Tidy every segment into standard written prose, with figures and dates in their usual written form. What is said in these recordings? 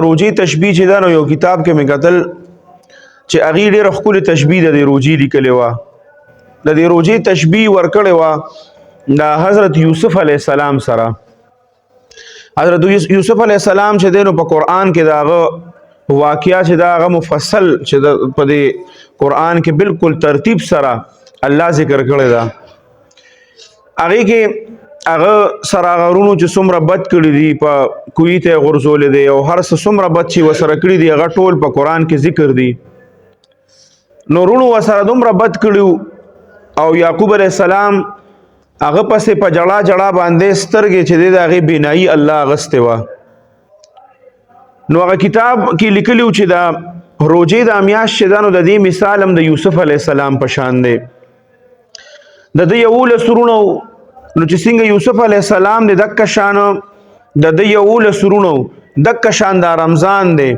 روجي تشبیه چې دا نو یو کتاب کې مې قتل چې هغې ډېره ښکلې تشبیه د دې روجي لیکلې وه د دې روجي تشبیه ورکړې وه د حضرت یوسف علیه السلام سره حضرت یوسف علیه السلام چې دی نو په قرآن کې د هغه واقعه چې دا هغه مفصل چې په دې قرآن کې بالکل ترتیب سره الله ذکر کړی ده هغې کې هغه سره هغه رونو چې څومره بد کړي دي په کوی ته یې غورځولی دی او هر څه څومره بد چې ورسره کړي دي هغه ټول په قرآن کې ذکر دي نو رونو ورسره دومره بد کړي او یعقوب علیه السلام هغه پسې په جړا جړا باندې سترګې چې دی د هغې بینایي الله اغستې وه نو هغه کتاب کې لیکلي و چې دا روجې دا میاشت چې دا نو د دې مثال هم د یوسف علیه السلام په شان دی د ده 11 سرونه نو چې څنګه یوسف علیه السلام دی دکه شان د ده 11 سرونه دکه شان دا رمضان دی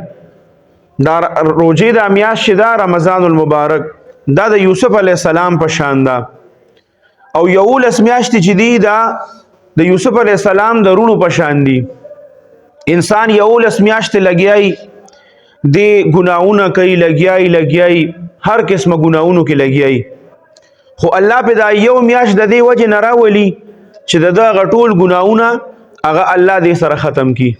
دا روجې دا میاشت چې دا رمضان المبارک دا د یوسف علیه السلام په شان ده او 11 میاشتې چې دي دا د یوسف علیه السلام د رونو په شان دي انسان 11 میاشتې لګیایي دی ګناهونه کوي لګیایي هر قسمه ګناهونو کې لګیایي خو الله په دا یو میاشت د دې وجې نه راولي چې د ده هغه ټول ګناهونه هغه الله دې سره ختم کړي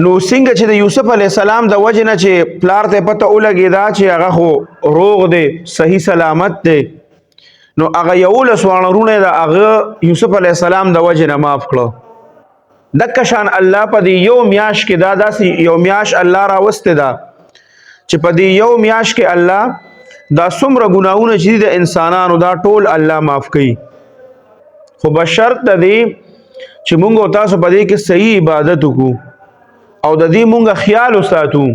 نو څنګه چې د یوسف علیه السلام د وجې نه چې پلار ته پته ولګېده چې هغه خو روغ دی صحیح سلامت دی نو هغه 11 واړه رونه د هغه یوسف علیه السلام د وجې نه معاف کړه دکه شان الله په دې یو میاشت کې دا داسې یو میاشت الله راوستې ده چې په دې یو میاشت کې الله دا څومره ګناهونه چې دي د انسانانو دا ټول الله معاف کوي خو بشرط د دې چې موږ او تاسو په دې کې صحیح عبادت وکړو او د دې موږ خیال وساتو